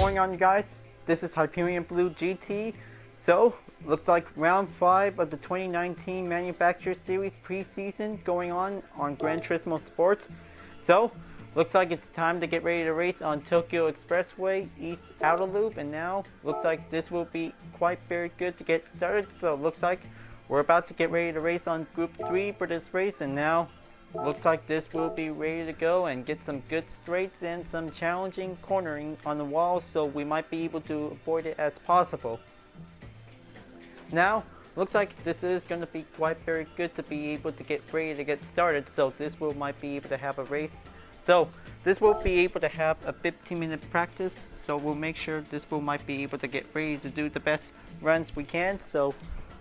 going on, you guys? This is Hyperion-Blue-GT. So, looks like round 5 of the 2019 Manufacturer Series preseason going on Gran Turismo Sports. So, looks like it's time to get ready to race on Tokyo Expressway East Outer Loop, and now looks like this will be quite very good to get started. So, looks like we're about to get ready to race on Group 3 for this race, and now looks like this will be ready to go and get some good straights and some challenging cornering on the wall, so we might be able to avoid it as possible. Now, looks like this is going to be quite very good to be able to get ready to get started, so this will might be able to have a race. So, this will be able to have a 15-minute practice, so we'll make sure this will might be able to get ready to do the best runs we can. So,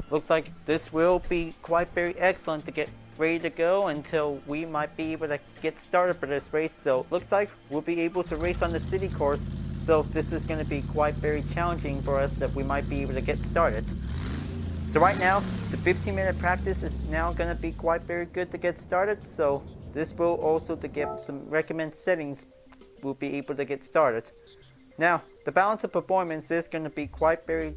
looks like this will be quite very excellent to get ready to go until we might be able to get started for this race. So looks like we'll be able to race on the city course, so this is going to be quite very challenging for us that we might be able to get started. So right now the 15-minute practice is now going to be quite very good to get started, so this will also to get some recommended settings we'll be able to get started. Now the balance of performance is going to be quite very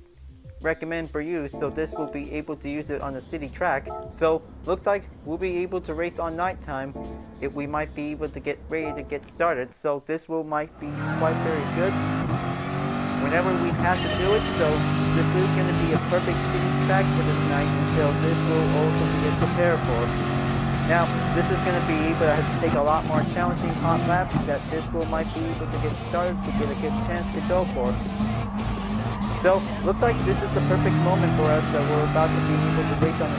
recommend for you, so this will be able to use it on the city track. So looks like we'll be able to race on nighttime if we might be able to get ready to get started, so this will might be quite very good whenever we have to do it. So this is going to be a perfect city track for this night until this will also be prepared for. Now this is going to be able to take a lot more challenging hot laps that this will might be able to get started to get a good chance to go for. So, looks like this is the perfect moment for us that we're about to be able to race on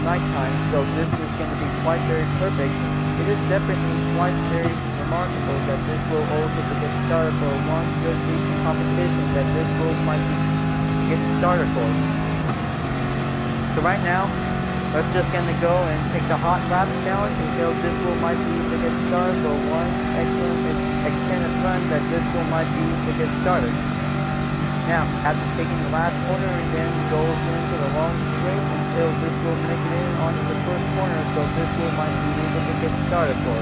nighttime, so this is going to be quite very perfect. It is definitely quite very remarkable that this will also get started for one good racing competition that this will might get started for. So right now, we're just going to go and take the hot lap challenge until this will might be able to get started for one excellent extended run that this will might be able to get started. Now, after taking the last corner and then goes into the long straight until this will make it in onto the first corner, so this will might be able to get started for.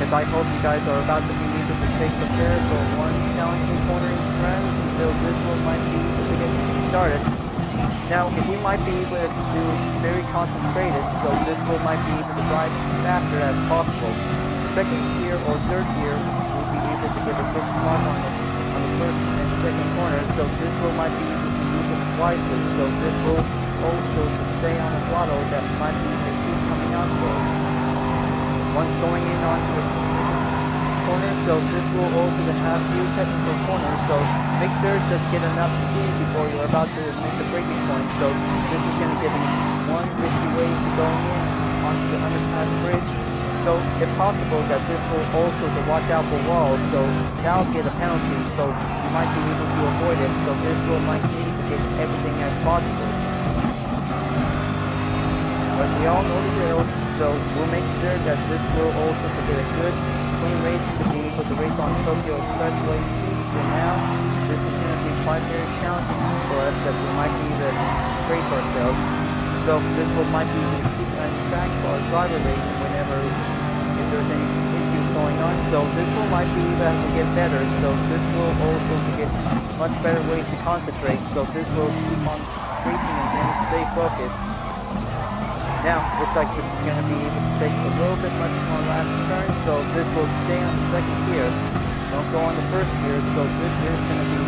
As I hope you guys are about to be able to take prepared for one challenging cornering run until this will might be able to get started. Now, if we might be able to do very concentrated, so this will might be able to drive faster as possible. Second gear or third gear will be able to get a good spot on the first and second corner, so this will might be able to use it wisely, so this will also to stay on the throttle that might be the keep coming out for. Once going in on the corner, so this will also have few technical corners, so make sure to get enough speed before you're about to make the braking point. So this is going to give you one risky way to go in onto the underpass bridge. So if possible that this will also to watch out for walls, so that'll get a penalty, so you might be able to avoid it, so this will might need to get everything as possible. But we all know the drill, so we'll make sure that this will also to get a good clean race to be able to race on Tokyo Expressway East, and now this is going to be quite very challenging for us that we might need to brace ourselves. So this will might be able to keep on track for our driver racing whenever if there's any issues going on. So this will might be able to get better. So this will also get much better ways to concentrate. So this will keep on racing and stay focused. Now looks like this is going to be able to take a little bit much more last turn. So this will stay on the second gear. Don't go on the first gear. So this is going to be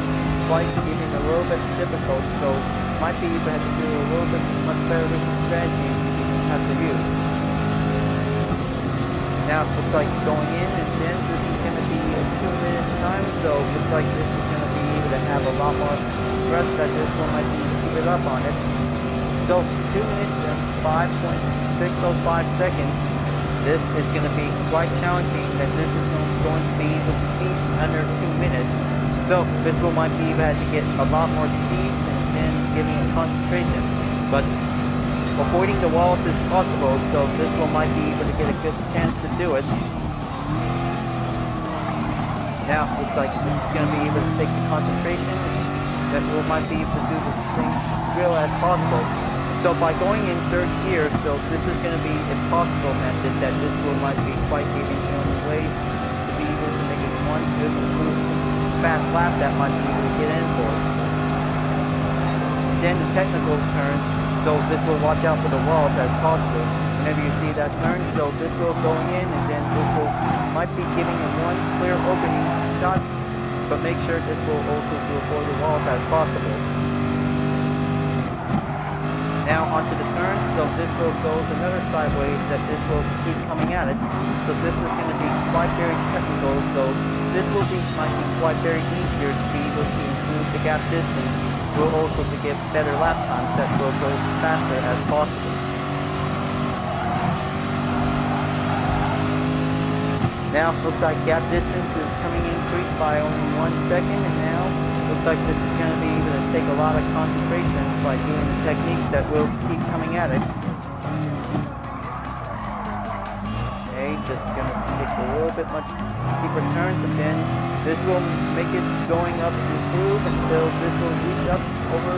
quite even a little bit difficult. So might be able to have to do a little bit much better racing strategy you have to use. Now it looks like going in and then this is going to be a 2-minute time, so it looks like this is going to be able to have a lot more thrust that this one might be able to keep it up on it. So 2 minutes and 5.605 seconds. This is going to be quite challenging that this is going to be able to keep under 2 minutes. So this one might be able to get a lot more speed and giving it concentration, but avoiding the walls is possible, so this one might be able to get a good chance to do it. Now looks like this is going to be able to take the concentration that we might be able to do the same drill as possible. So by going in third gear, so this is going to be a possible method that this will might be quite giving you the only way to be able to make it one good move fast lap that might be able to get in for. Then the technical turn, so this will watch out for the walls as possible. Whenever you see that turn, so this will going in, and then this will might be giving you one clear opening shot, but make sure this will also to avoid the walls as possible. Now onto the turn, so this will go another sideways that this will keep coming at it. So this is going to be quite very technical, so this will be might be quite very easier to be able to improve the gap distance. Will also to get better lap times that will go faster as possible. Now looks like gap distance is coming increased by only 1 second, and now looks like this is going to be able to take a lot of concentration by doing the techniques that will keep coming at it. Okay, just going to take a little bit much steeper turns, and then this will make it going up and improve until this will reach up over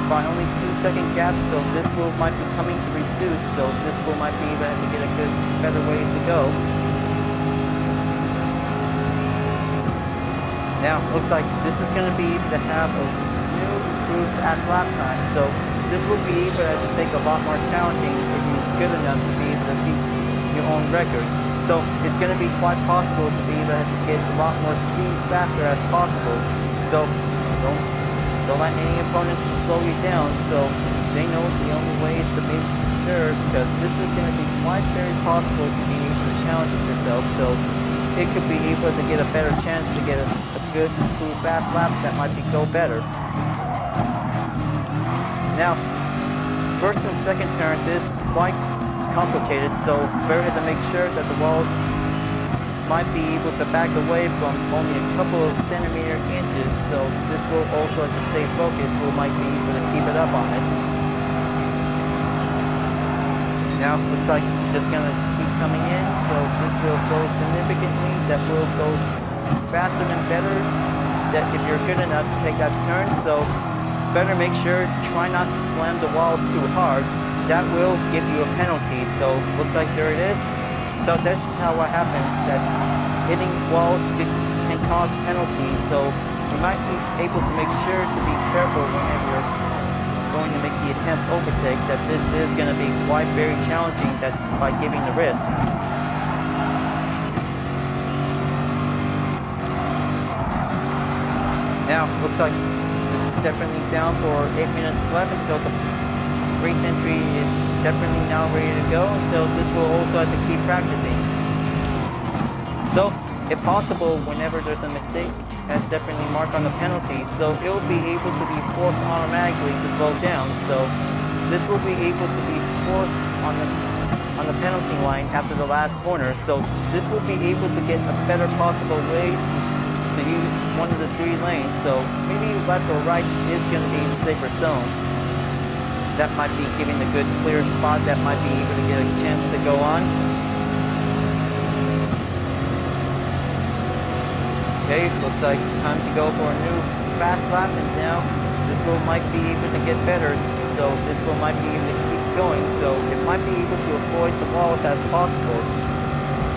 by only 2-second gap. So this will might be coming to reduce. So this will might be able to get a good, better way to go. Now, looks like this is going to be able to have a new improved at lap time. So this will be able to take a lot more challenging if you're good enough to be able to beat your own record. So it's going to be quite possible to be able to get a lot more speed faster as possible. So don't let any opponents slow you down. So they know the only way is to be sure, because this is going to be quite very possible to be able to challenge yourself. So it could be able to get a better chance to get a good, improved fast lap that might be go better. Now, first and second turns is quite complicated, so better to make sure that the walls might be able to back away from only a couple of centimeter inches, so this will also, to stay focused, will might be able to keep it up on it. Now, looks like it's just going to keep coming in, so this will go significantly, that will go faster and better, that if you're good enough to take that turn, so better make sure, try not to slam the walls too hard. That will give you a penalty, so looks like there it is. So that's how what happens, that hitting walls can cause penalties, so you might be able to make sure to be careful whenever you're going to make the attempt overtake, that this is going to be quite very challenging that by giving the risk. Now, looks like this is definitely down for 8 minutes left, so the race entry is definitely now ready to go, so this will also have to keep practicing. So, if possible, whenever there's a mistake, that's definitely marked on the penalty, so it will be able to be forced automatically to slow down. So this will be able to be forced on the penalty line after the last corner, so this will be able to get a better possible way to use one of the 3 lanes. So maybe left or right is going to be the safer zone. That might be giving a good clear spot that might be able to get a chance to go on. Okay, looks like time to go for a new fast lap, and now this will might be able to get better, so this will might be able to keep going, so it might be able to avoid the walls as possible.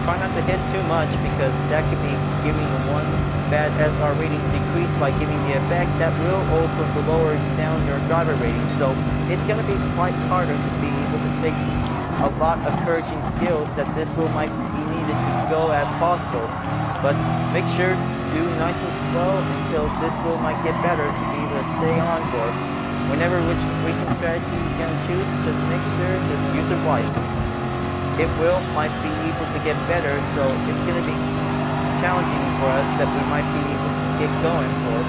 Try not to hit too much, because that could be giving one bad SR rating decrease by giving the effect that will also lower down your driver rating. So it's going to be quite harder to be able to take a lot of encouraging skills that this will might be needed to go as possible. But make sure do nice and slow until this will might get better to be able to stay on board. Whenever which racing strategy you're going to choose, just make sure to use it wisely. It will might be able to get better, so it's going to be challenging for us that we might be able to get going for.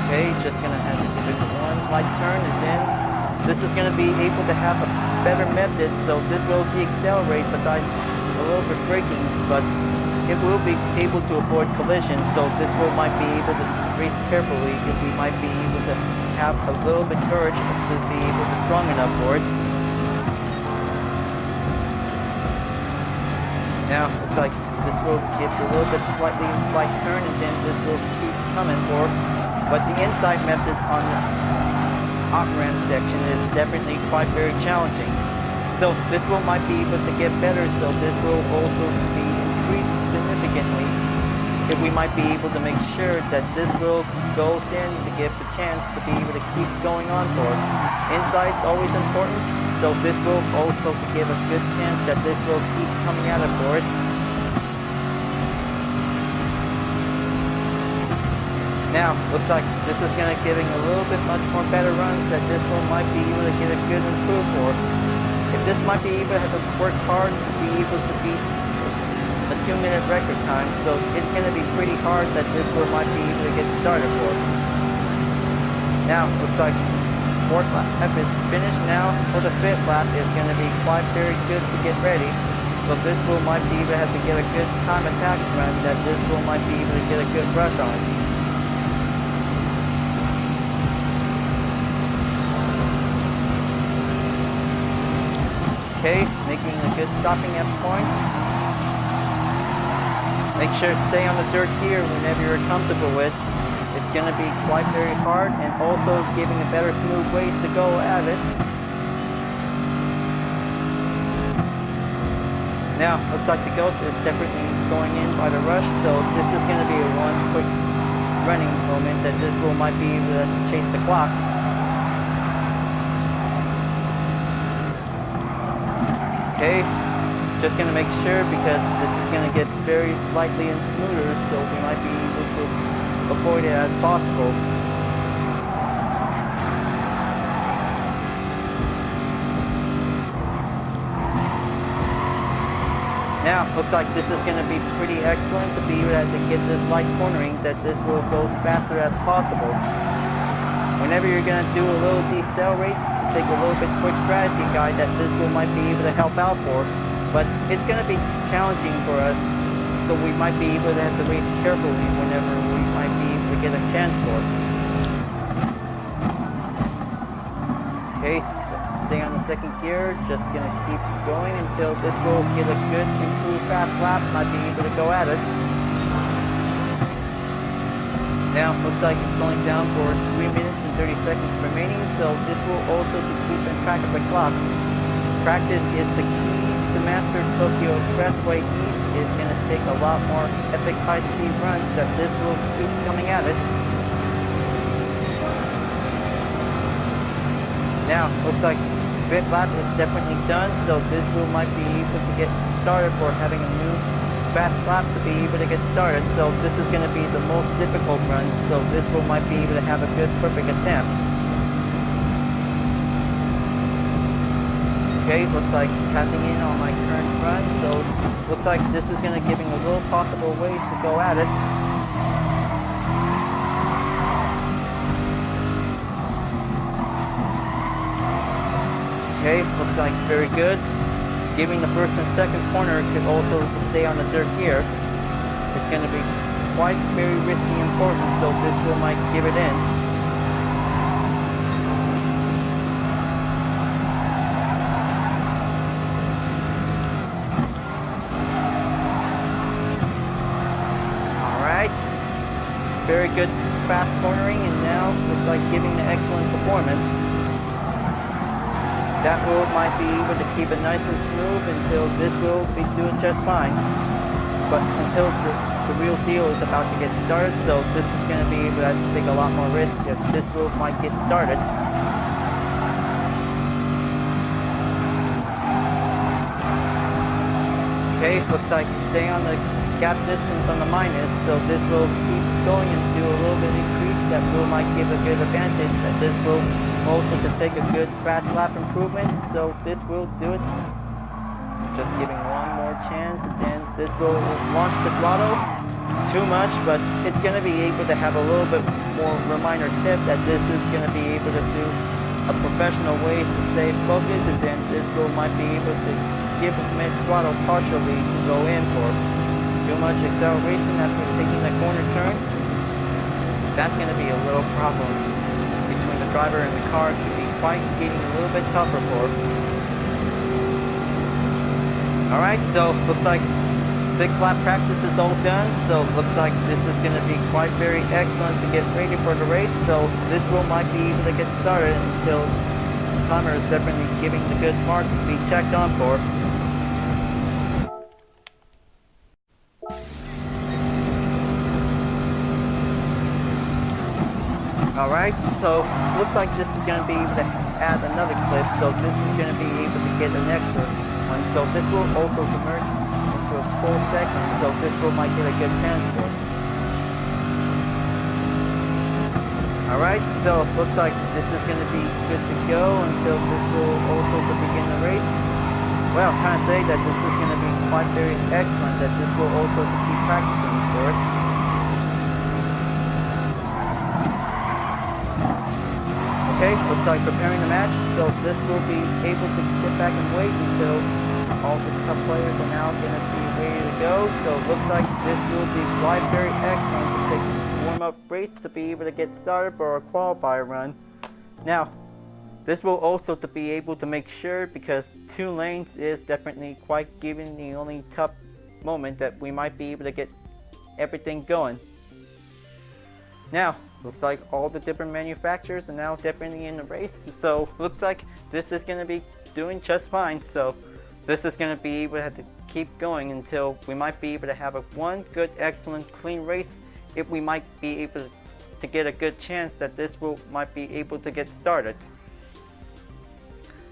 Okay, just going to have to give it one light turn, and then this is going to be able to have a better method, so this will de-accelerate besides a little bit braking, but it will be able to avoid collision, so this will might be able to race carefully if we might be able to have a little bit courage to be able to strong enough for it. Now, looks like this will get a little bit slightly slight turn, and then this will keep coming for. But the inside method on the op-ramp section is definitely quite very challenging. So this wheel might be able to get better, so this will also be increased significantly if we might be able to make sure that this wheel goes in to give the chance to be able to keep going on for it. Inside's always important, so this will also to give a good chance that this will keep coming at it for it. Now, looks like this is going to giving a little bit much more better runs that this one might be able to get a good improve for. If this might be able to have to work hard to be able to beat a 2-minute record time, so it's going to be pretty hard that this one might be able to get started for. Now, looks like 4th lap is finished now. For the 5th lap is going to be quite very good to get ready. So this one might be able to have to get a good time attack run that this one might be able to get a good rush on. Okay, making a good stopping at point. Make sure to stay on the dirt here whenever you're comfortable with. It's going to be quite very hard and also giving a better smooth way to go at it. Now, looks like the Ghost is definitely going in by the rush, so this is going to be a one quick running moment that this will might be able to chase the clock. Okay, just going to make sure because this is going to get very slightly and smoother, so we might be able to avoid it as possible. Now, looks like this is going to be pretty excellent to be able to get this light cornering that this will go as faster as possible. Whenever you're going to do a little decelerate, take a little bit quick strategy guide that this will might be able to help out for, but it's going to be challenging for us, so we might be able to have to wait carefully whenever we might be able to get a chance for it. Okay, stay on the 2nd gear, just going to keep going until this will get a good improved fast lap, might be able to go at it. Now, looks like it's slowing down for 3 minutes and 30 seconds remaining, so this will also be keeping track of the clock. Practice is the key to master Tokyo Expressway East. Is going to take a lot more epic high-speed runs that this will keep coming at it. Now, looks like 5th lap is definitely done, so this will might be able to get started for having a new fast lap to be able to get started, so this is going to be the most difficult run, so this will might be able to have a good perfect attempt. Okay, looks like tapping in on my current run, so looks like this is going to giving a little possible way to go at it. Okay, looks like very good. Giving the 1st and 2nd corner could also stay on the dirt here. It's going to be quite very risky and important, so this will might give it in. Alright, very good fast cornering, and now looks like giving the excellent performance. That wheel might be able to keep it nice and smooth until this will be doing just fine. But until the real deal is about to get started, so this is going to be able to take a lot more risk if this wheel might get started. Okay, looks like stay on the gap distance on the minus, so this will keep going and do a little bit increase. That wheel might give a good advantage, that this will also to take a good fast lap improvement, so this will do it. Just giving one more chance, and then this will launch the throttle. Too much, but it's going to be able to have a little bit more reminder tip that this is going to be able to do a professional way to stay focused, and then this will might be able to give the mid throttle partially to go in for. Too much acceleration after taking the corner turn. That's going to be a little problem. Between the driver and the car could be quite getting a little bit tougher for. Alright, so looks like 6 lap practice is all done, so looks like this is going to be quite very excellent to get ready for the race, so this will might be able to get started until timer is definitely giving the good mark to be checked on for. Alright, so looks like this is going to be able to add another clip, so this is going to be able to get an extra one. So this will also convert into a full segment, so this will might get a good chance for it. Alright, so looks like this is going to be good to go until this will also to begin the race. Well, kind of say that this is going to be quite very excellent, that this will also to keep practicing for it. Okay, looks like preparing the match, so this will be able to sit back and wait until all the top players are now going to be ready to go. So it looks like this will be quite very excellent to take a warm-up race to be able to get started for a qualifier run. Now, this will also to be able to make sure, because 2 lanes is definitely quite giving the only tough moment that we might be able to get everything going. Now, looks like all the different manufacturers are now definitely in the race, so looks like this is going to be doing just fine. So this is going to be able to have to keep going until we might be able to have one good, excellent, clean race, if we might be able to get a good chance that this might be able to get started.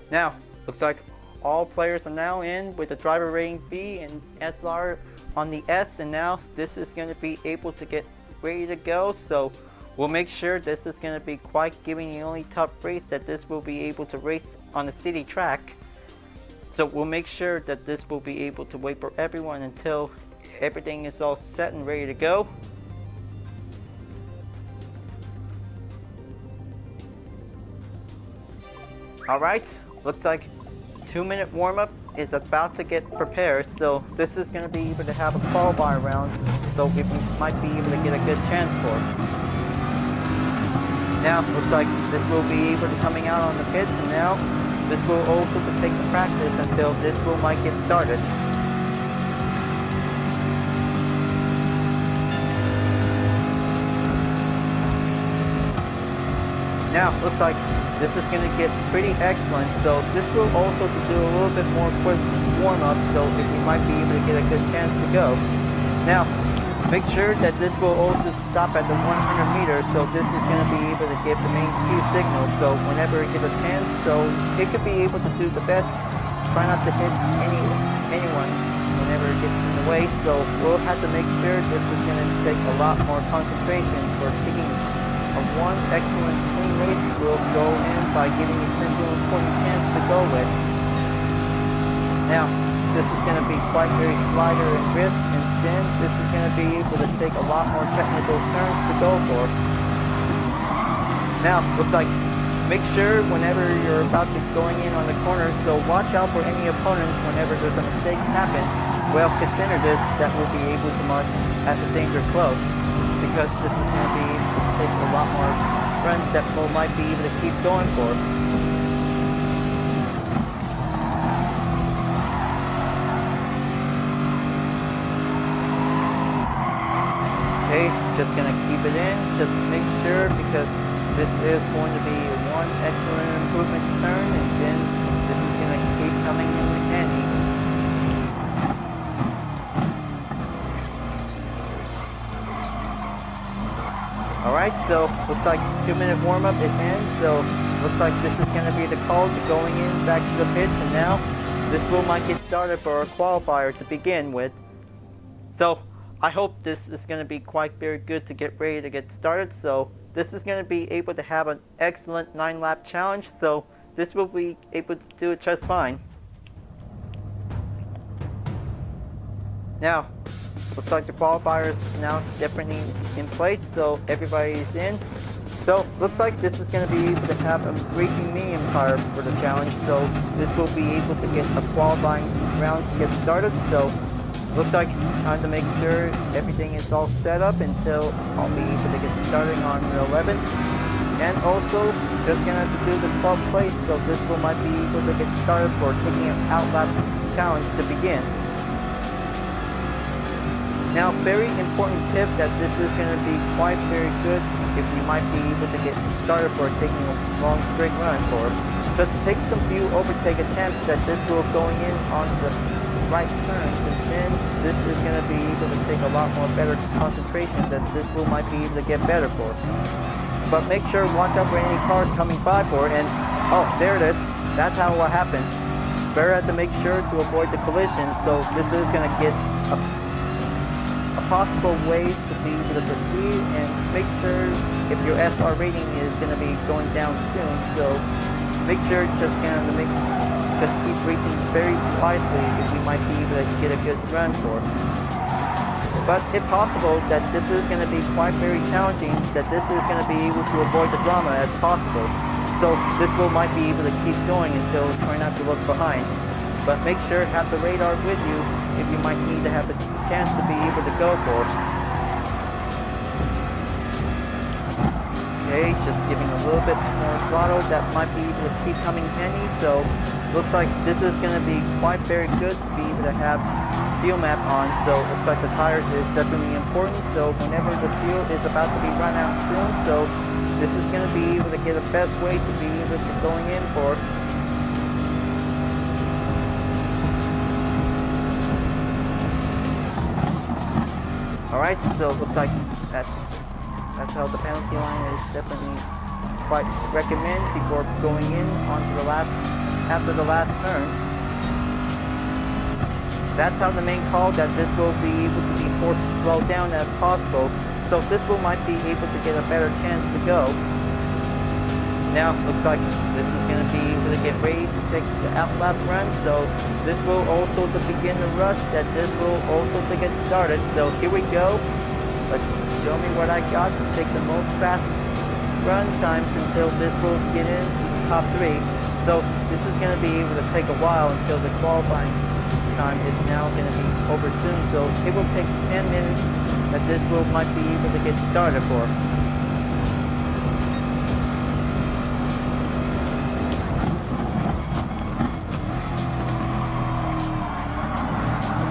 Now, looks like all players are now in with the driver rating B and SR on the S, and now this is going to be able to get ready to go. So we'll make sure this is going to be quite giving the only top race that this will be able to race on the city track. So we'll make sure that this will be able to wait for everyone until everything is all set and ready to go. Alright, looks like 2-minute warm-up is about to get prepared, so this is going to be able to have a qualifier round, so we might be able to get a good chance for it. Now, looks like this will be able to coming out on the pits, and now this will also to take the practice until this might get started. Now, looks like this is going to get pretty excellent, so this will also to do a little bit more quick warm-up, so if we might be able to get a good chance to go. Now, make sure that this will also stop at the 100 meters, so this is going to be able to give the main Q signal, so whenever it gets a chance, so it could be able to do the best. Try not to hit anyone whenever it gets in the way, so we'll have to make sure this is going to take a lot more concentration for taking one excellent clean race. Will go in by giving a simple important chance to go with. Now, this is going to be quite very slider and grip, and then this is going to be able to take a lot more technical turns to go for. Now, looks like make sure whenever you're about to going in on the corner, so watch out for any opponents whenever there's a mistake happen. Well, consider this, that will be able to mark at the danger close, because this is going to be able to take a lot more runs that we might be able to keep going for. Okay, just gonna keep it in, just make sure, because this is going to be one excellent improvement turn, and then this is gonna keep coming in handy. Alright, so looks like 2-minute warm-up is in, so looks like this is going to be the call to going in back to the pits, and now this might get started for a qualifier to begin with. So I hope this is going to be quite very good to get ready to get started. So this is going to be able to have an excellent 9-lap challenge, so this will be able to do it just fine. Now, looks like the qualifier is now definitely in place, so everybody's in. So looks like this is going to be able to have a braking medium tire for the challenge, so this will be able to get a qualifying round to get started. So looks like time to make sure everything is all set up until I'll be able to get starting on the 11th. And also just going to do the 12th place, so this might be able to get started for taking an outlap challenge to begin. Now, very important tip that this is going to be quite very good if we might be able to get started for taking a long straight run for. just take some few overtake attempts that this will going in on the right turns, and then this is going to be able to take a lot more better concentration that this will might be able to get better for. But make sure watch out for any cars coming by for it, and oh, there it is. That's how what happens. Better have to make sure to avoid the collision, so this is going to get a possible ways to be able to proceed, and make sure if your SR rating is going to be going down soon, so make sure just keep racing very wisely if you might be able to get a good run for. But if possible, that this is going to be quite very challenging, that this is going to be able to avoid the drama as possible. So this might be able to keep going until try not to look behind. But make sure have the radar with you if you might need to have the chance to be able to go for. Okay, just giving a little bit more throttle, that might be able to keep coming handy. So looks like this is going to be quite very good to be able to have fuel map on. So looks like the tires is definitely important. So whenever the fuel is about to be run out soon, so this is going to be able to get the best way to be able to going in for. Alright, so it looks like that's how the penalty line is definitely quite recommend before going in after the last turn. That's how the main call that this will be able to be forced to slow down as possible. So this might be able to get a better chance to go. Now looks like this is going to be able to get ready to take the outlap run. So this will also to begin the rush that this will also to get started. So here we go. Let's show me what I got to take the most fast run times until this will get in the top 3. So this is going to be able to take a while until the qualifying time is now going to be over soon. So it will take 10 minutes that this might be able to get started for.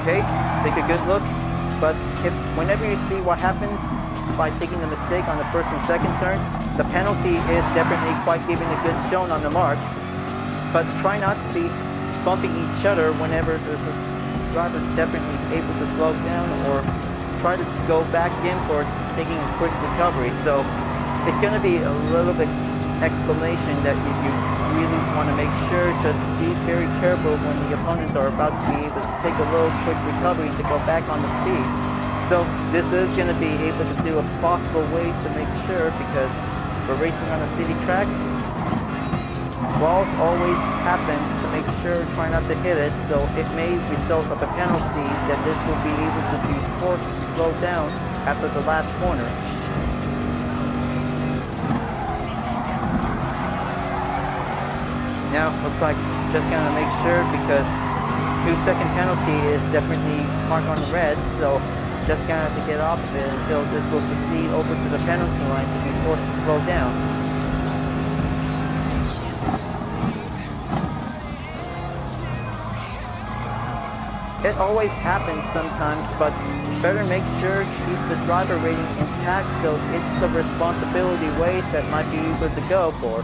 Okay, take a good look, but whenever you see what happens by taking a mistake on the first and second turn, the penalty is definitely quite giving a good shown on the mark. But try not to be bumping each other whenever the driver is definitely able to slow down, or try to go back in for taking a quick recovery. So it's going to be a little bit explanation that if you really want to make sure, just be very careful when the opponents are about to be able to take a little quick recovery to go back on the speed. So this is going to be able to do a possible ways to make sure, because we're racing on a city track, walls always happens to make sure try not to hit it, so it may result of a penalty that this will be able to be forced to slow down after the last corner. Now looks like just gonna make sure, because 2-second penalty is definitely marked on the red, so just gonna have to get off of it until this will proceed over to the penalty line to be forced to slow down. It always happens sometimes, but better make sure to keep the driver rating intact, so it's the responsibility ways that might be able to go for.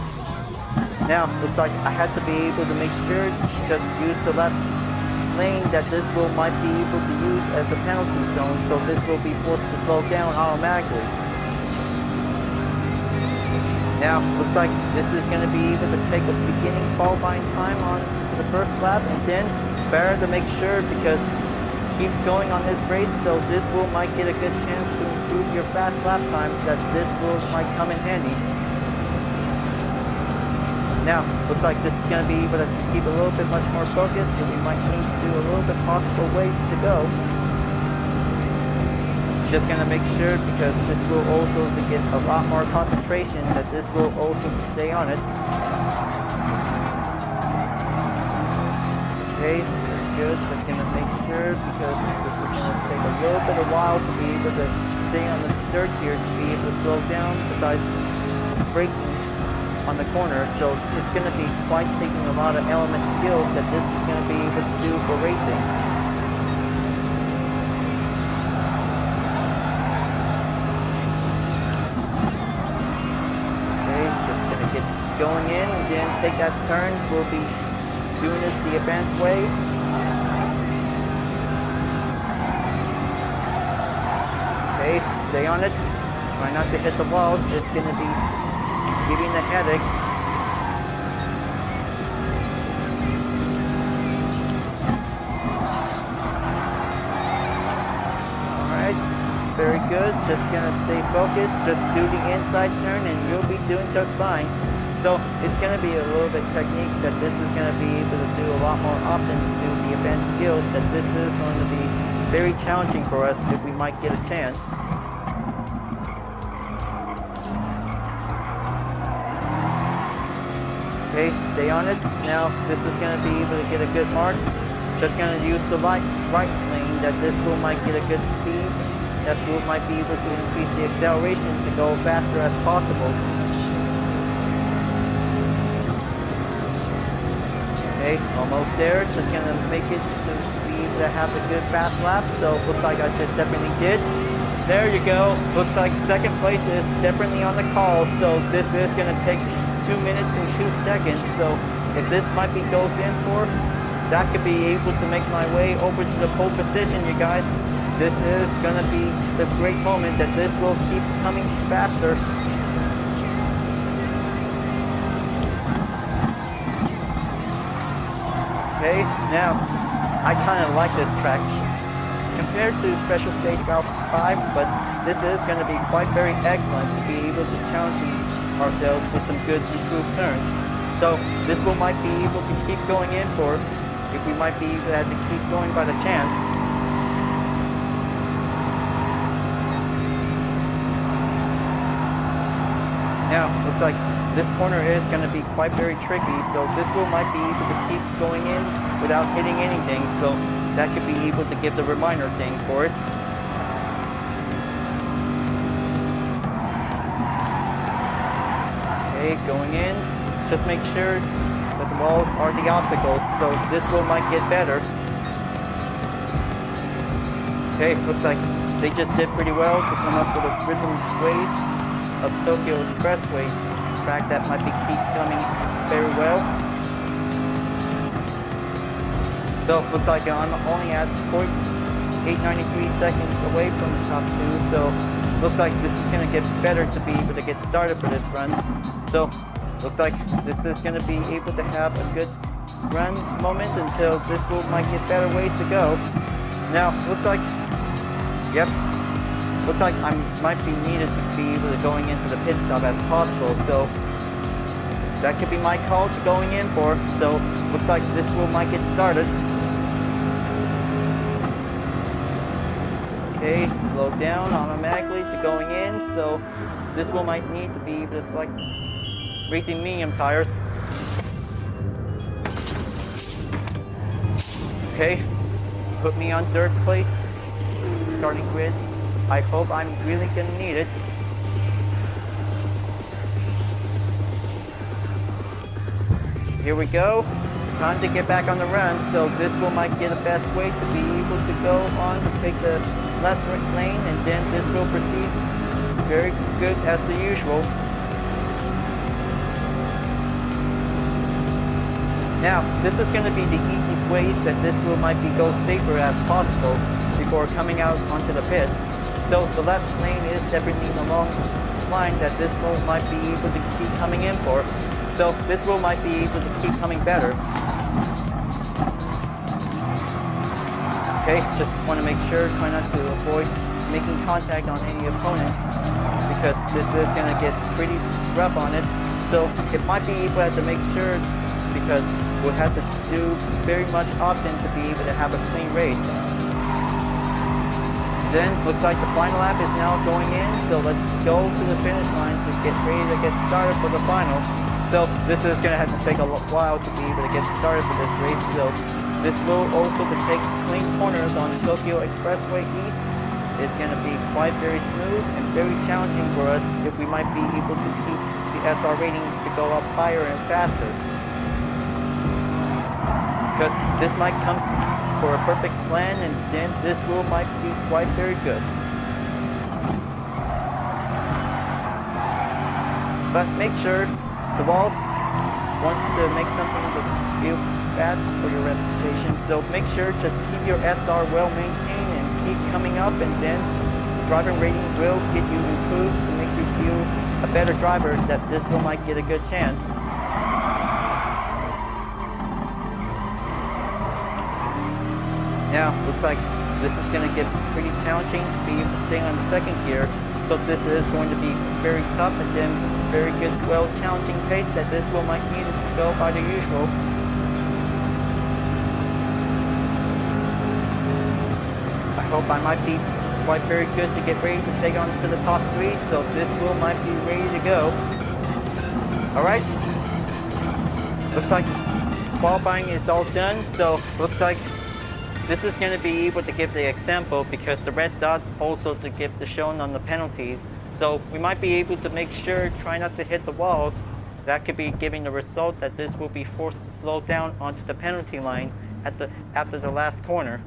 Now, looks like I had to be able to make sure to just use the left lane that this might be able to use as a penalty zone, so this will be forced to slow down automatically. Now, looks like this is going to be able to take a beginning qualifying time on to the first lap, and then better to make sure, because keep going on this race, so this might get a good chance to improve your fast lap times, that this might come in handy. Now, looks like this is going to be able to keep a little bit much more focused, so we might need to do a little bit possible ways to go. Just going to make sure, because this will also get a lot more concentration, that this will also stay on it. Okay, very good. Just going to make sure, because this is going to take a little bit of while to be able to stay on the third gear to be able to slow down, besides braking on the corner. So it's going to be quite taking a lot of element skills that this is going to be able to do for racing. Okay, just going to get going in, and then take that turn, we'll be doing it the advanced way. Okay, stay on it. Try not to hit the walls. It's going to be giving a headache. Alright, very good. Just going to stay focused. Just do the inside turn and you'll be doing just fine. So it's going to be a little bit technique that this is going to be able to do a lot more often to do the advanced skills, that this is going to be very challenging for us if we might get a chance. Okay, stay on it. Now this is going to be able to get a good mark. Just going to use the right lane that this wheel might get a good speed. That wheel might be able to increase the acceleration to go faster as possible. Okay, almost there. Just going to make it to be able to have a good fast lap. So looks like I just definitely did. There you go. Looks like second place is definitely on the call. So this is going to take 2 minutes and 2 seconds. So if this might be goes in for, that could be able to make my way over to the pole position, you guys. This is going to be the great moment that this will keep coming faster. Okay, now I kind of like this track compared to Special Stage Route 5, but this is going to be quite very excellent to be able to challenge ourselves with some good improved turns. So this will might be able to keep going in for if we might be able to have to keep going by the chance. Now looks like this corner is going to be quite very tricky, so this wheel might be able to keep going in without hitting anything, so that could be able to give the reminder thing for it. Okay, going in. Just make sure that the walls are the obstacles, so this wheel might get better. Okay, looks like they just did pretty well to come up with a rhythm ways of Tokyo Expressway track that might be keep coming very well. So looks like I'm only at 893 seconds away from the top two, so looks like this is going to get better to be able to get started for this run. So looks like this is going to be able to have a good run moment until this will might get better ways to go. Now looks like, yep, looks like I might be needed to be able to going into the pit stop as possible, so that could be my call to going in for. So looks like this wheel might get started. Okay, slow down automatically to going in, so this wheel might need to be just like racing medium tires. Okay, put me on third place, starting grid. I hope I'm really gonna need it. Here we go. Time to get back on the run. So this will might get the best way to be able to go on to take the left lane, and then this will proceed very good as the usual. Now, this is going to be the easiest ways that this will might be go safer as possible before coming out onto the pits. So the left lane is definitely the long line that this will might be able to keep coming in for. So this wheel might be able to keep coming better. Okay, just want to make sure, try not to avoid making contact on any opponent, because this is going to get pretty rough on it. So it might be able to make sure, because we'll have to do very much often to be able to have a clean race. Then looks like the final lap is now going in, so let's go to the finish line to get ready to get started for the final. So this is going to have to take a while to be able to get started for this race. So this will also to take clean corners on Tokyo Expressway East is going to be quite very smooth and very challenging for us if we might be able to keep the SR ratings to go up higher and faster. Because this might come for a perfect plan, and then this will might be quite very good. But make sure the walls wants to make something to feel bad for your reputation. So make sure to keep your SR well maintained and keep coming up, and then driving rating will get you improved to make you feel a better driver that this will might get a good chance. Now, looks like this is going to get pretty challenging to be able to stay on the second gear. So this is going to be very tough, and then very good, well, challenging pace that this will might need to go by the usual. I hope I might be quite very good to get ready to take on to the top 3, so this will might be ready to go. Alright. Looks like qualifying is all done, so looks like this is going to be able to give the example because the red dot also to give the shown on the penalty. So we might be able to make sure, try not to hit the walls. That could be giving the result that this will be forced to slow down onto the penalty line after the last corner.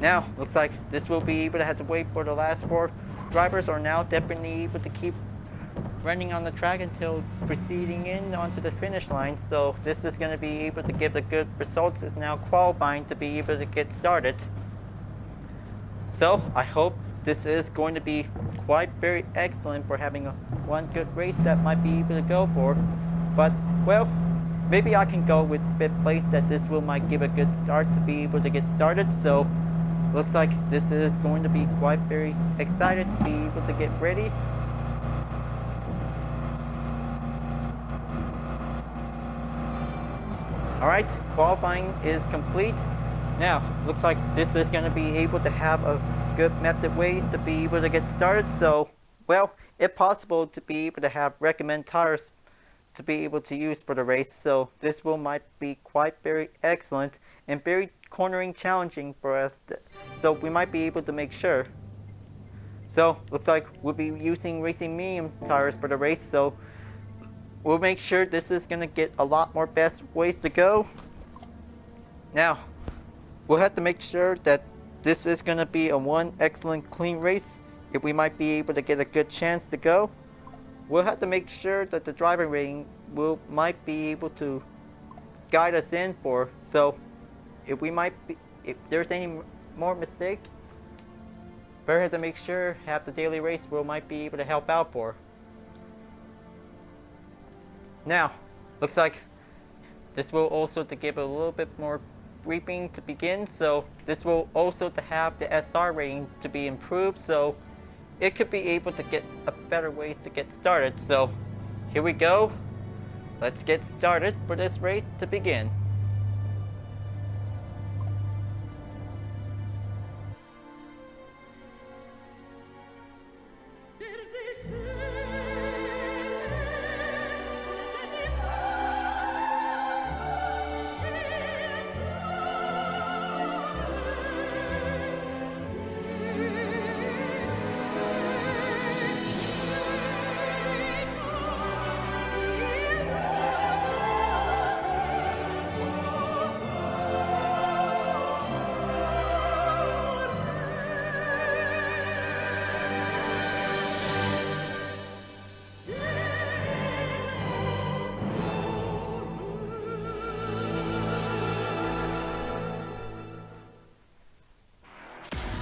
Now, looks like this will be able to have to wait for the last 4 drivers are now definitely able to keep running on the track until proceeding in onto the finish line. So this is going to be able to give the good results is now qualifying to be able to get started. So I hope this is going to be quite very excellent for having one good race that might be able to go for. But well, maybe I can go with 5th place that this will might give a good start to be able to get started. So looks like this is going to be quite very excited to be able to get ready. Alright, qualifying is complete. Now, looks like this is going to be able to have a good method ways to be able to get started. So, well, if possible, to be able to have recommend tires to be able to use for the race. So this will might be quite very excellent and very cornering challenging for us. So we might be able to make sure. So looks like we'll be using racing medium tires for the race. So we'll make sure this is going to get a lot more best ways to go. Now, we'll have to make sure that this is going to be a one excellent clean race. If we might be able to get a good chance to go, we'll have to make sure that the driving rating might be able to guide us in for. So if there's any more mistakes, we have to make sure have the daily race might be able to help out for. Now, looks like this will also to give a little bit more briefing to begin. So this will also to have the SR rating to be improved, so it could be able to get a better ways to get started. So here we go. Let's get started for this race to begin.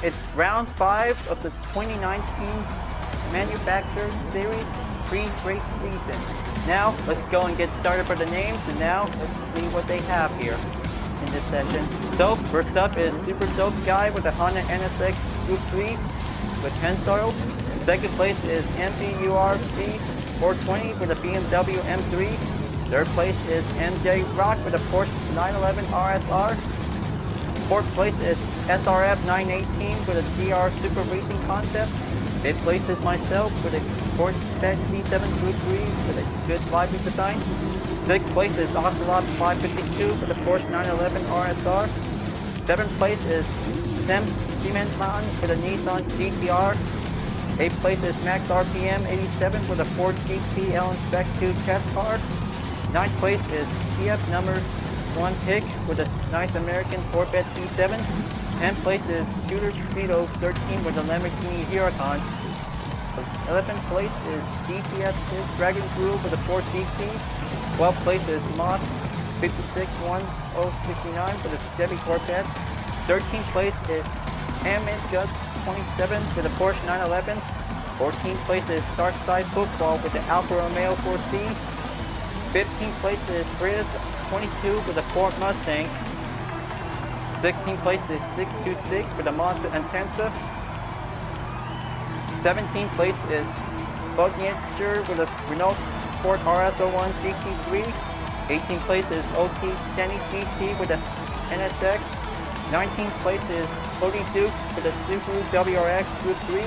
It's round 5 of the 2019 Manufacturer Series pre-race season. Now, let's go and get started for the names, and now let's see what they have here in this session. So, first up is Super Dope Guy with a Honda NSX Group 3 with Tensile. Second place is MBURC 420 with a BMW M3. Third place is MJ Rock with a Porsche 911 RSR. Fourth place is SRF 918 with a GR Super Racing Concept. Fifth place is myself with a Corvette C7 Group 3 with a good lively design. Sixth place is Ocelot 552 with a Porsche 911 RSR. Seventh place is Sem Siemensmann with a Nissan GTR. Eighth place is Max RPM 87 with a Ford GT L Spec 2 test car. Ninth place is TF number 1 pick with a nice American Corvette C7. 10th place is Shooter Speedo 13 with a Lamborghini Huracan. 11th place is GTS Dragon Groove with a Ford GT. 12th place is Moss 561069 for the Chevy Corvette. 13th place is Hammond Guts 27 for the Porsche 911. 14th place is Starkside Football with the Alfa Romeo 4C. 15th place is Briz 22 with the Ford Mustang. 16th place is 626 for the Mazda Intensa. 17th place is Bugnature with the Renault Sport RS01 GT3. 18th place is OT Denny GT with the NSX. 19th place is Cody Duke with the Subaru WRX Group 3.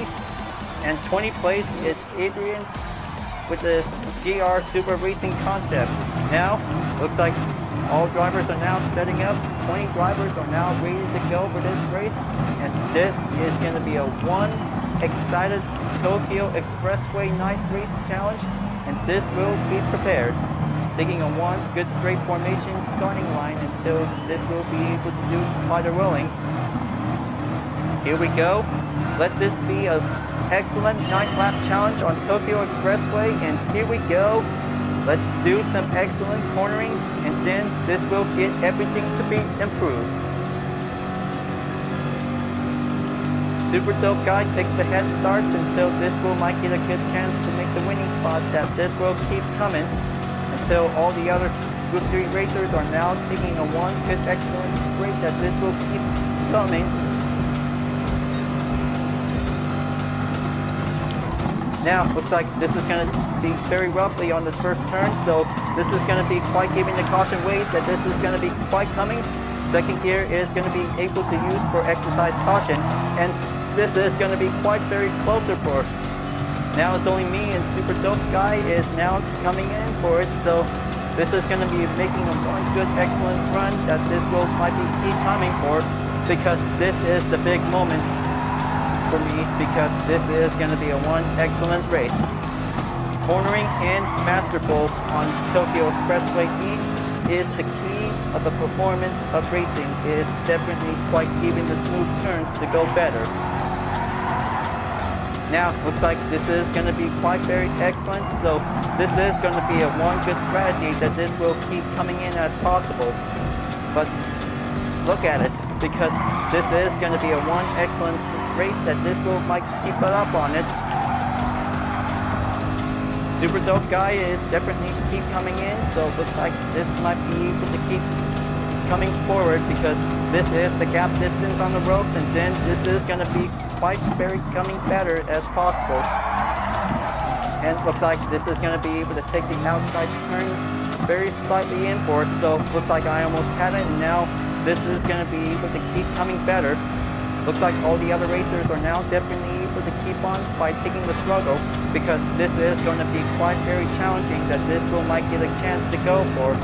And 20th place is Adrian with the GR Super Racing Concept. Now, looks like all drivers are now setting up. 20 drivers are now ready to go for this race. And this is going to be a one excited Tokyo Expressway night race challenge. And this will be prepared. Taking a one good straight formation starting line until this will be able to do quite a rolling. Here we go. Let this be an excellent 9-lap challenge on Tokyo Expressway, and here we go. Let's do some excellent cornering, and then this will get everything to be improved. Super Dope Guy takes the head starts until this will might get a good chance to make the winning spot. That this will keep coming until all the other Group 3 racers are now taking a one good excellent straight. That this will keep coming. Now, looks like this is going to be very roughly on the first turn, so this is going to be quite giving the caution wave that this is going to be quite coming. Second gear is going to be able to use for exercise caution, and this is going to be quite very closer for. Now it's only me and Super Dope Guy is now coming in for it, so this is going to be making a one good excellent run that this will might be keep coming for, because this is the big moment for me, because this is going to be a one excellent race. Cornering and masterful on Tokyo Expressway East is the key of the performance of racing. It is definitely quite giving the smooth turns to go better. Now, looks like this is going to be quite very excellent, so this is going to be a one good strategy that this will keep coming in as possible. But look at it, because this is going to be a one excellent race that this will might keep it up on it. Super Dope Guy is definitely keep coming in, so it looks like this might be able to keep coming forward, because this is the gap distance on the ropes, and then this is going to be quite very coming better as possible. And it looks like this is going to be able to take the outside turn very slightly in for it, so it looks like I almost had it, and now this is going to be able to keep coming better. Looks like all the other racers are now definitely able to keep on by taking the struggle, because this is going to be quite very challenging that this will might get a chance to go for.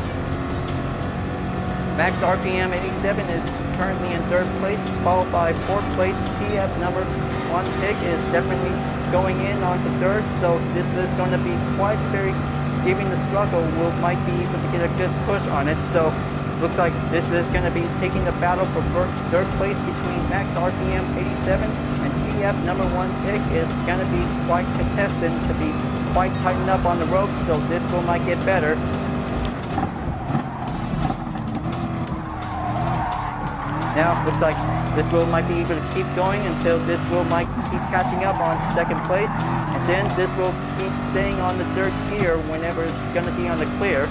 Max RPM 87 is currently in 3rd place, followed by 4th place. TF number 1 pick is definitely going in on the 3rd, so this is going to be quite very giving the struggle. Will might be able to get a good push on it, so looks like this is going to be taking the battle for 3rd place between Max RPM 87 and TF number 1 pick is going to be quite contested to be quite tightened up on the ropes, so this will might get better. Now, looks like this will might be able to keep going until this will might keep catching up on 2nd place, and then this will keep staying on the 3rd gear whenever it's going to be on the clear,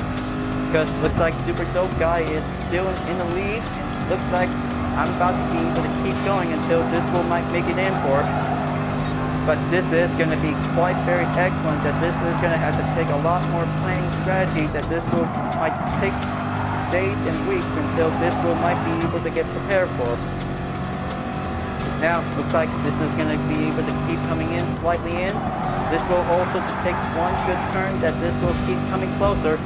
because looks like Super Dope Guy is still in the lead. Looks like I'm about to be able to keep going until this will might make it in for. But this is going to be quite very excellent, that this is going to have to take a lot more planning strategy, that this will might take days and weeks until this will might be able to get prepared for. Now, looks like this is going to be able to keep coming in slightly in. This will also take one good turn, that this will keep coming closer.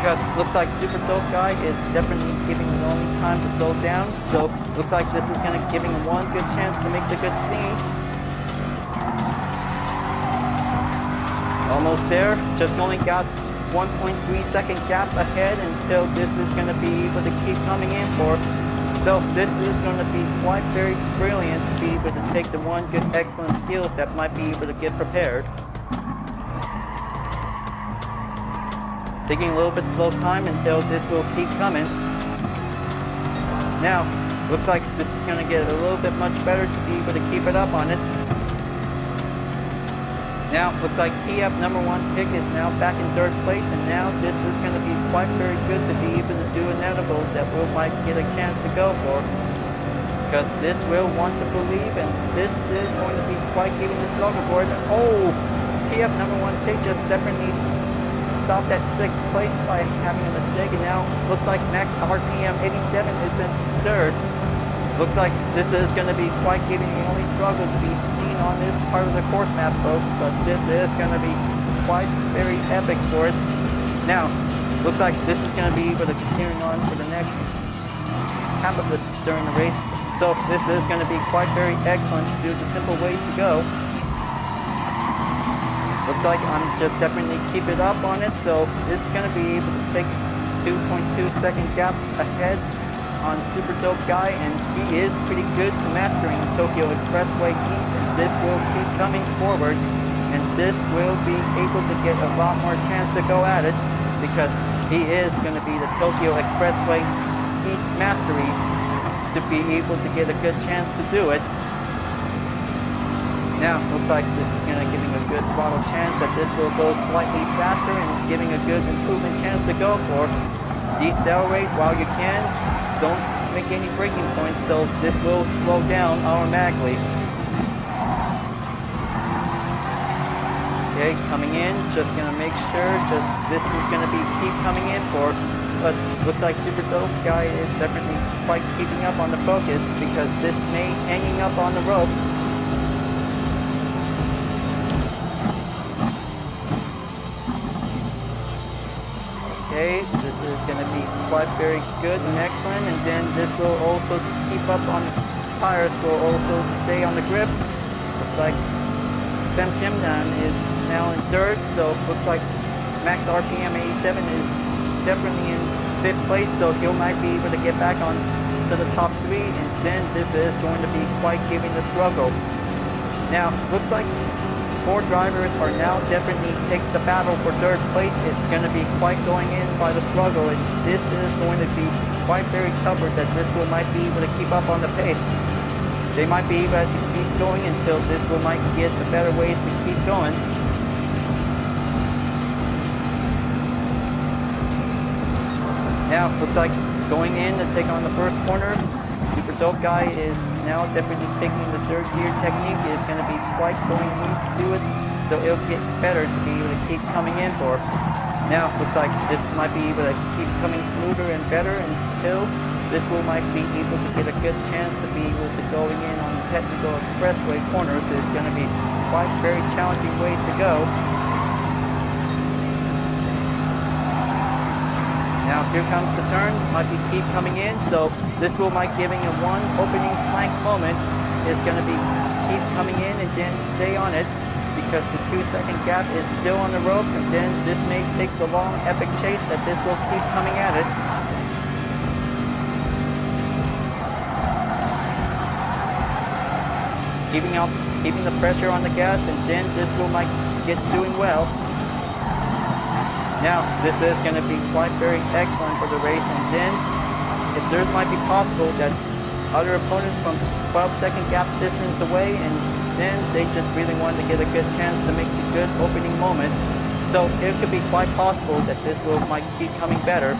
Because looks like Super Dope Guy is definitely giving the only time to slow down, so looks like this is going to give him one good chance to make the good scene. Almost there, just only got 1.3 second gap ahead until this is going to be able to keep coming in for. So this is going to be quite very brilliant to be able to take the one good excellent skills that might be able to get prepared. taking a little bit slow time until this will keep coming. Now, looks like this is going to get a little bit much better to be able to keep it up on it. Now, looks like TF number 1 pick is now back in 3rd place, and now this is going to be quite very good to be able to do an edible that we might get a chance to go for. Because this will want to believe, and this is going to be quite giving the struggle for it. Oh, TF number 1 pick just definitely stopped at 6th place by having a mistake, and now looks like Max RPM 87 is in 3rd. Looks like this is going to be quite giving the only struggle to be seen on this part of the course map, folks, but this is going to be quite very epic for it. Now, looks like this is going to be able to continue on for the next half of during the race, so this is going to be quite very excellent to do the simple way to go. Looks like I'm just definitely keep it up on it, so this is going to be able to take 2.2 second gap ahead on Super Dope Guy, and he is pretty good to mastering Tokyo Expressway East, and this will keep coming forward, and this will be able to get a lot more chance to go at it, because he is going to be the Tokyo Expressway East Mastery to be able to get a good chance to do it. Now, looks like this is going to give him a good throttle chance that this will go slightly faster and giving a good improvement chance to go for. Decelerate while you can. Don't make any braking points, so this will slow down automatically. Okay, coming in, just gonna make sure this is gonna be keep coming in for, but looks like Super Dope Guy is definitely quite keeping up on the focus, because this may hanging up on the rope. Okay, this is going to be quite very good and excellent, and then this will also keep up on the tires, will also stay on the grip. Looks like Sam Chimdan is now in 3rd, so looks like Max RPM 87 is definitely in 5th place, so he might be able to get back on to the top 3, and then this is going to be quite giving the struggle. Now, looks like 4 drivers are now definitely takes the battle for 3rd place. It's going to be quite going in by the struggle, and this is going to be quite very tougher that this will might be able to keep up on the pace. They might be able to keep going until this will might get the better ways to keep going. Now, looks like going in to take on the first corner, Super Dope Guy is now definitely taking the 3rd gear technique. It's going to be quite going easy to do it, so it'll get better to be able to keep coming in for. Now, looks like this might be able to keep coming smoother and better until this will might be able to get a good chance to be able to going in on the technical expressway corners. It's going to be quite very challenging ways to go. Now here comes the turn, might be keep coming in, so this will might giving a one opening flank moment. Is going to be keep coming in and then stay on it, because the 2-second gap is still on the rope, and then this may take the long epic chase that this will keep coming at it. Keeping the pressure on the gas, and then this will might get doing well. Now, this is going to be quite very excellent for the race, and then if there might be possible that other opponents from 12-second gap distance away, and then they just really want to get a good chance to make a good opening moment. So it could be quite possible that this will might keep coming better.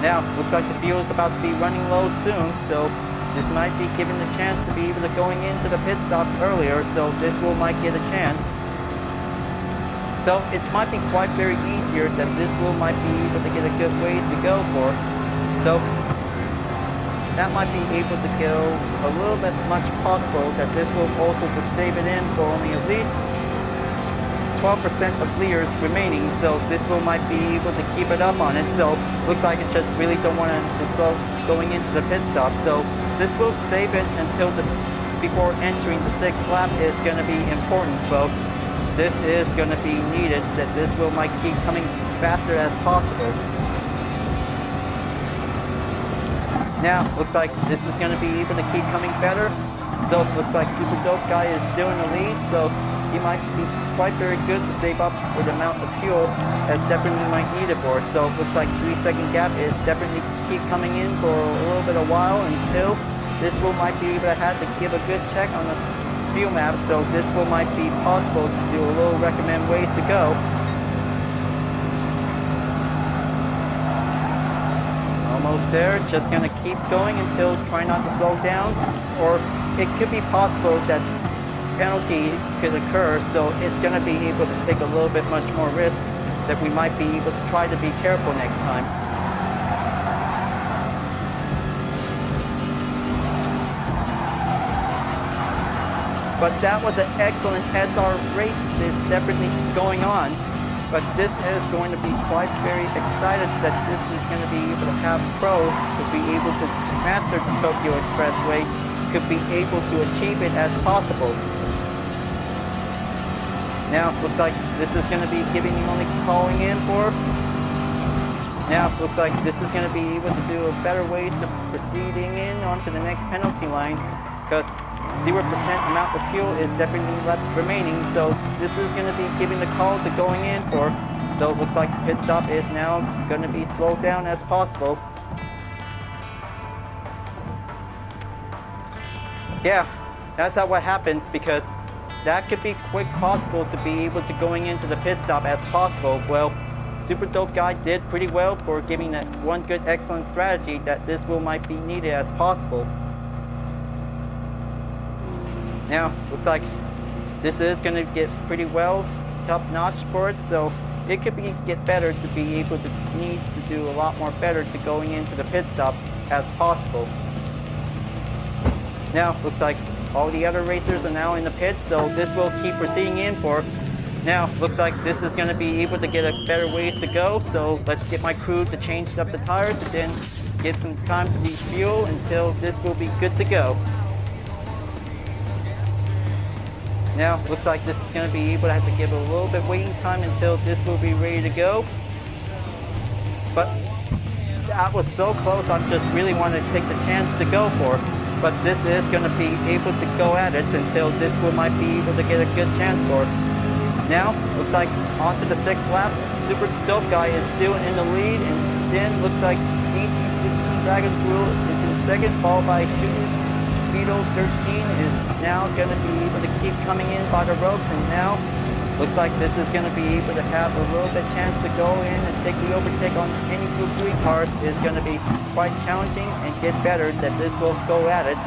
Now, looks like the fuel is about to be running low soon, so this might be given the chance to be able to going into the pit stops earlier, so this will might get a chance. So it might be quite very easier that this will might be able to get a good ways to go for. So that might be able to go a little bit much possible that this will also to save it in for only at least 12% of liters remaining, so this will might be able to keep it up on it. So looks like it just really don't want to slow going into the pit stop, so this will save it until before entering the 6th lap is going to be important, folks. This is going to be needed, that this will might keep coming faster as possible. Now, looks like this is going to be able to keep coming better. So it looks like Super Dope Guy is still in the lead, so he might be quite very good to save up for the amount of fuel that's definitely might need it for. So it looks like 3-second gap is definitely keep coming in for a little bit of while until this will might be able to have to give a good check on the fuel map. So this will might be possible to do a little recommend ways to go. Almost there, just gonna keep going until try not to slow down, or it could be possible that penalty could occur, so it's gonna be able to take a little bit much more risk that we might be able to try to be careful next time. But that was an excellent SR race that's definitely going on. But this is going to be quite very excited that this is going to be able to have pros to be able to master the Tokyo Expressway, could be able to achieve it as possible. Now, looks like this is going to be giving you only calling in for. Now, looks like this is going to be able to do a better way to proceeding in onto the next penalty line, because 0% amount of fuel is definitely left remaining, so this is going to be giving the call to going in for. So it looks like the pit stop is now going to be slowed down as possible. Yeah, that's how what happens, because that could be quick possible to be able to going into the pit stop as possible. Well, Super Dope Guy did pretty well for giving that one good excellent strategy that this will might be needed as possible. Now, looks like this is going to get pretty well top-notch for it, so it could get better to be able to needs to do a lot more better to going into the pit stop as possible. Now, looks like all the other racers are now in the pits, so this will keep proceeding in for. Now, looks like this is going to be able to get a better ways to go, so let's get my crew to change up the tires and then get some time to refuel until this will be good to go. Now, looks like this is going to be able to have to give a little bit waiting time until this will be ready to go. But that was so close, I just really wanted to take the chance to go for. But this is going to be able to go at it until this will might be able to get a good chance for. Now, looks like onto the 6th lap, Super Dope Guy is still in the lead, and then looks like Dragon's Rule is in second, followed by Speedo 13 is now going to be able to keep coming in by the ropes, and now looks like this is going to be able to have a little bit chance to go in and take the overtake on any Group 3 cars is going to be quite challenging and get better that this will go at it.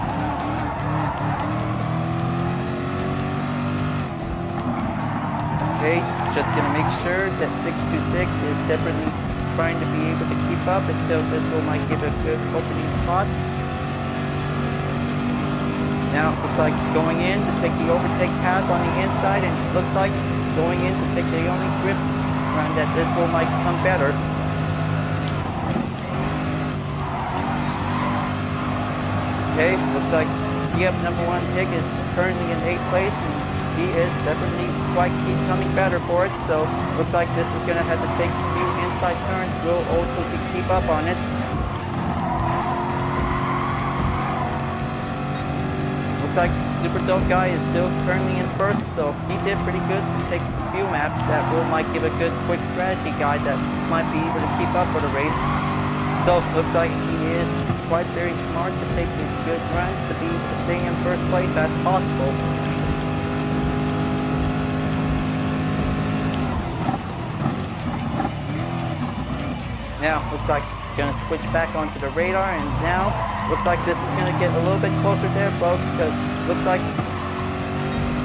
Okay, just going to make sure that 626 is definitely trying to be able to keep up until this will might give a good opening spot. Now, looks like going in to take the overtake pass on the inside, and looks like going in to take the only grip run that this will might come better. Okay, looks like TF number 1 pick is currently in 8th place, and he is definitely quite keep coming better for it. So looks like this is going to have to take a few inside turns. Will also keep up on it. Looks like Super Dope Guy is still currently in first, so he did pretty good to take the fuel map. That will might give a good quick strategy guide that might be able to keep up for the race. So looks like he is quite very smart to take these good runs to be able to stay in first place as possible. Now looks like going to switch back onto the radar, and now looks like this is going to get a little bit closer there, folks, because looks like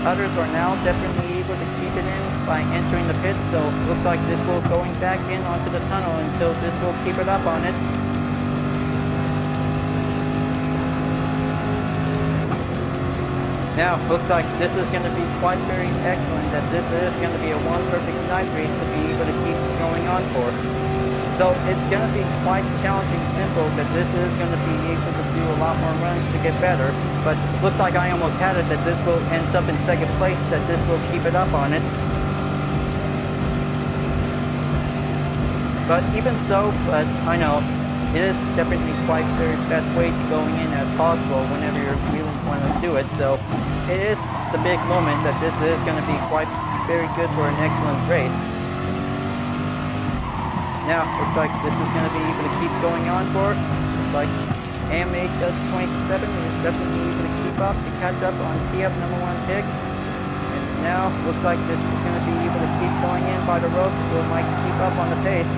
others are now definitely able to keep it in by entering the pits. So looks like this will going back in onto the tunnel until this will keep it up on it. Now looks like this is going to be quite very excellent, that this is going to be a one perfect night race to be able to keep going on for. So it's going to be quite challenging, simple, that this is going to be able to do a lot more runs to get better. But looks like I almost had it that this will end up in second place, that this will keep it up on it. But even so, but I know it is definitely quite the best way to going in as possible whenever you really want to do it. So it is the big moment that this is going to be quite very good for an excellent race. Now, looks like this is going to be able to keep going on for. Looks like AMA does 27 is definitely able to keep up to catch up on TF number 1 pick. And now, looks like this is going to be able to keep going in by the ropes, so it might keep up on the pace.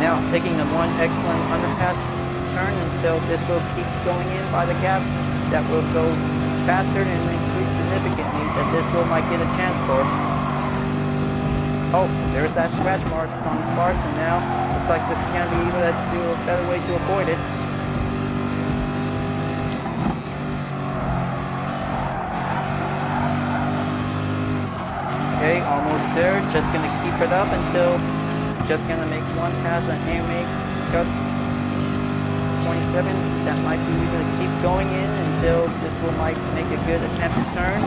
Now, taking the one excellent underpass turn until this will keep going in by the gap. That will go faster and increase significantly that this will might get a chance for. Oh, there's that scratch marks on the sparks, and now looks like this is going to be able to do a better way to avoid it. Okay, almost there. Just going to keep it up until just going to make one pass on AMA cuts 27. That might be able to keep going in until this will might make a good attempt to turn.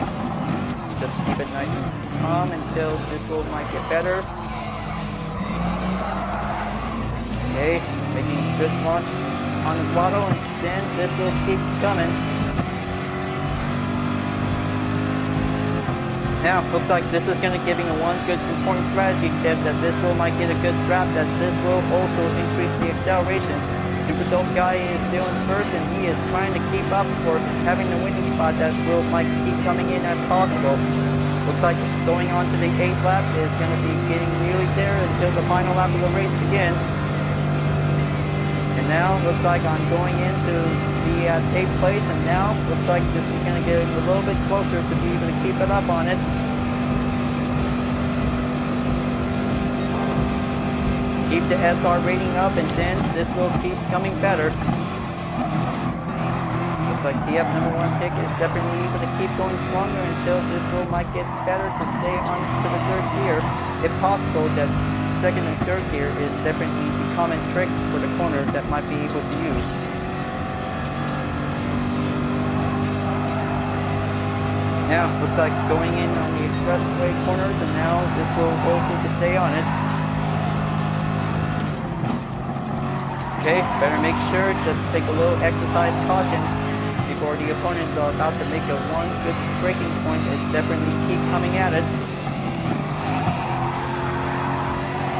Just keep it nice and calm until this will might get better. Okay, making a good launch on the throttle, and then this will keep coming. Now, looks like this is going to give you one good important strategy tip that this will might get a good strap, that this will also increase the acceleration. Super Dope Guy is still in first, and he is trying to keep up for having the winning spot that will might keep coming in as possible. Looks like going on to the 8th lap is going to be getting nearly there until the final lap of the race begins. And now looks like I'm going into the 8th place, and now looks like this is going to get a little bit closer to be able to keep it up on it. Keep the SR rating up, and then this will keep coming better. Looks like TF number 1 pick is definitely able to keep going stronger until this will might get better to stay on to the 3rd gear. If possible, that 2nd and 3rd gear is definitely the common trick for the corner that might be able to use. Now, looks like going in on the Expressway corners, and now this will also to stay on it. Okay, better make sure, just take a little exercise caution before the opponents are about to make a one good braking point. Is definitely keep coming at it.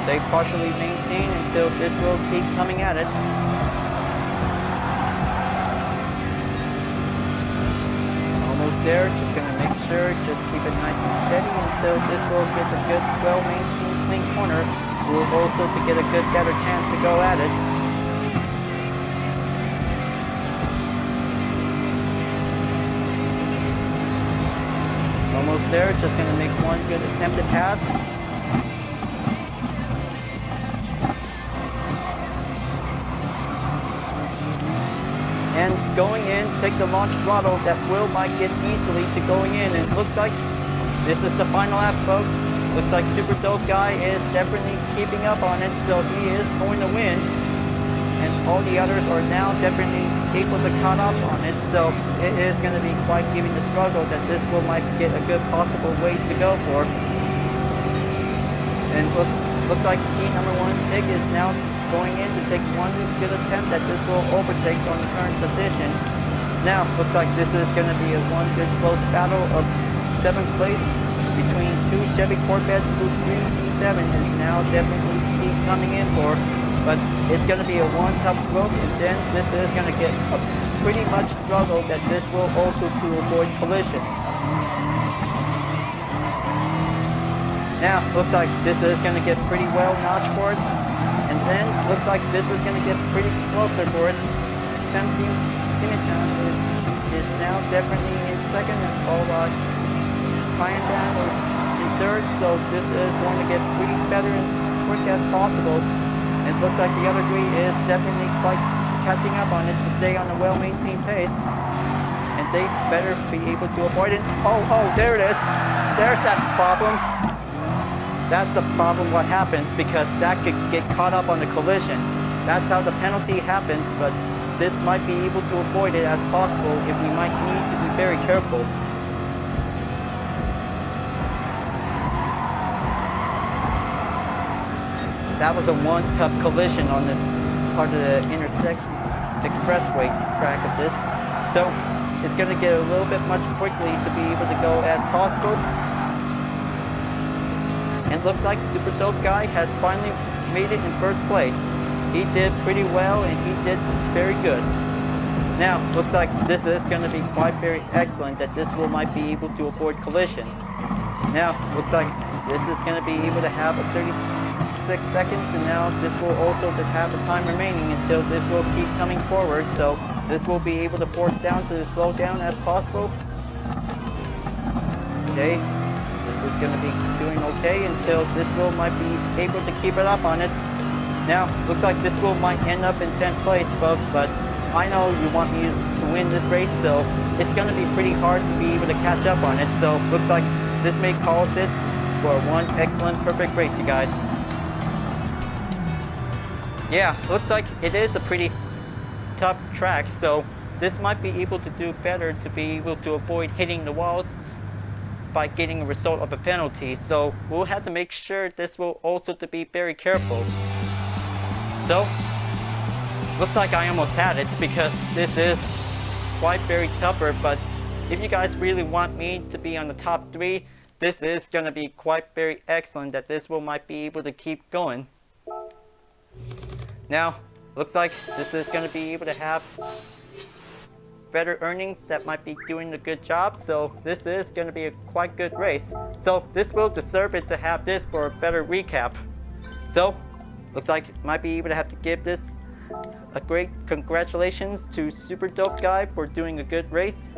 They partially maintain until this will keep coming at it. Almost there, just gonna make sure, just keep it nice and steady until this will get a good, well-maintained swing corner. We'll also to get a good, better chance to go at it. Almost there, just going to make one good attempted pass. And going in, take the launch throttle, that will might get easily to going in, and it looks like this is the final lap, folks. Looks like Super Dope Guy is definitely keeping up on it, so he is going to win. And all the others are now definitely able to cut up on it, so it is going to be quite giving the struggle that this will might get a good possible way to go for. And looks like team number 1 pick is now going in to take one good attempt that this will overtake on the current position. Now, looks like this is going to be a one good close battle of 7th place between 2 Chevy Corvettes, who 3G7 is now definitely keep coming in for. But it's going to be a one tough rope, and then this is going to get a pretty much struggle that this will also to avoid collision. Now, looks like this is going to get pretty well notched for it, and then looks like this is going to get pretty closer for it. 17 Timothy is now definitely in 2nd, and followed by Hyperion in 3rd, so this is going to get pretty better and quick as possible. It looks like the other 3 is definitely quite catching up on it to stay on a well-maintained pace. And they better be able to avoid it. Oh, there it is. There's that problem. That's the problem what happens, because that could get caught up on the collision. That's how the penalty happens, but this might be able to avoid it as possible if we might need to be very careful. that was a one tough collision on this part of the Expressway track of this. So it's going to get a little bit much quickly to be able to go as possible. And it looks like Super Dope Guy has finally made it in first place. He did pretty well and he did very good. Now, looks like this is going to be quite very excellent that this will might be able to avoid collision. Now, looks like this is going to be able to have a 36 seconds, and now this will also have the time remaining until this will keep coming forward. So this will be able to force down to slow down as possible. Okay, this is going to be doing okay until this will might be able to keep it up on it. Now, looks like this will might end up in 10th place, folks, but I know you want me to win this race, so it's going to be pretty hard to be able to catch up on it. So looks like this may cause it for one excellent perfect race, you guys. Yeah, looks like it is a pretty tough track, so this might be able to do better to be able to avoid hitting the walls by getting a result of a penalty. So we'll have to make sure this will also to be very careful. So looks like I almost had it because this is quite very tougher, but if you guys really want me to be on the top 3, this is going to be quite very excellent that this will might be able to keep going. Now, looks like this is going to be able to have better earnings that might be doing a good job, so this is going to be a quite good race. So this will deserve it to have this for a better recap. So, looks like might be able to have to give this a great congratulations to Super Dope Guy for doing a good race.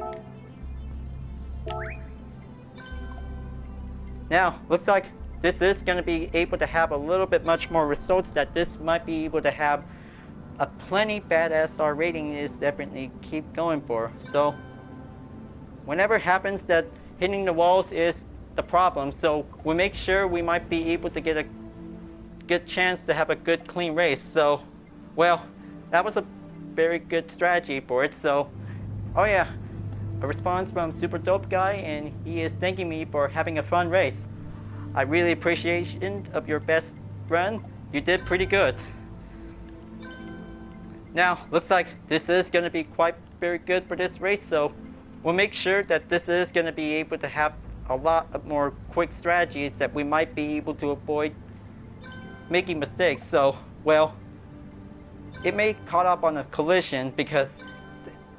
Now, looks like this is going to be able to have a little bit much more results that this might be able to have a plenty badass R rating is definitely keep going for. So, whenever it happens that hitting the walls is the problem, so we'll make sure we might be able to get a good chance to have a good clean race. So, well, that was a very good strategy for it. So, oh yeah, a response from Super Dope Guy, and he is thanking me for having a fun race. I really appreciate of your best run. You did pretty good. Now, looks like this is going to be quite very good for this race, so we'll make sure that this is going to be able to have a lot of more quick strategies that we might be able to avoid making mistakes. So, well, it may caught up on a collision because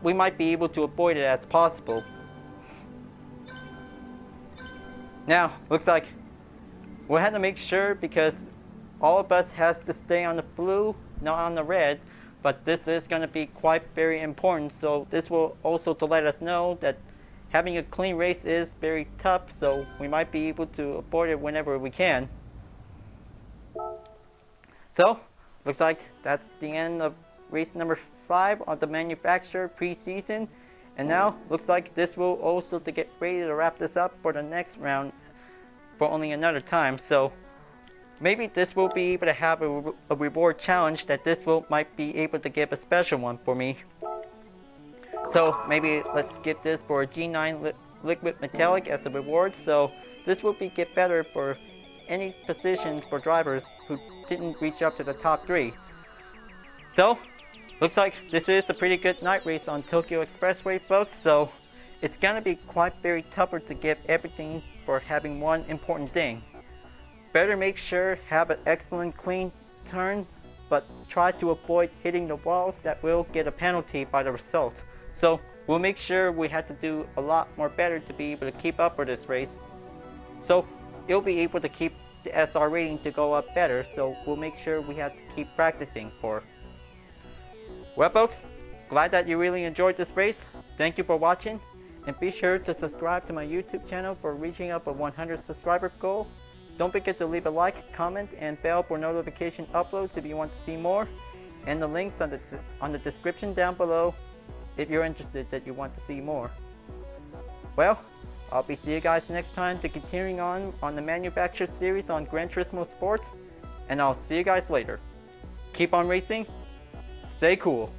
we might be able to avoid it as possible. Now, looks like we'll have to make sure because all of us has to stay on the blue, not on the red, but this is going to be quite very important. So this will also to let us know that having a clean race is very tough, so we might be able to avoid it whenever we can. So, looks like that's the end of race number 5 of the manufacturer preseason. And now, looks like this will also to get ready to wrap this up for the next round for only another time. So, maybe this will be able to have a reward challenge that this will might be able to give a special one for me. So, maybe let's get this for a G9 liquid metallic as a reward. So, this will be get better for any positions for drivers who didn't reach up to the top 3. So, looks like this is a pretty good night race on Tokyo Expressway, folks. So, it's gonna be quite very tougher to get everything for having one important thing. Better make sure have an excellent clean turn, but try to avoid hitting the walls that will get a penalty by the result. So, we'll make sure we have to do a lot more better to be able to keep up for this race. So, you'll be able to keep the SR rating to go up better, so we'll make sure we have to keep practicing for. Well folks, glad that you really enjoyed this race. Thank you for watching, and be sure to subscribe to my YouTube channel for reaching up a 100 subscriber goal. Don't forget to leave a like, comment, and bell for notification uploads if you want to see more, and the links on the description down below if you're interested that you want to see more. Well, I'll be see you guys next time to continuing on the manufacturer series on Gran Turismo Sports, and I'll see you guys later. Keep on racing, stay cool.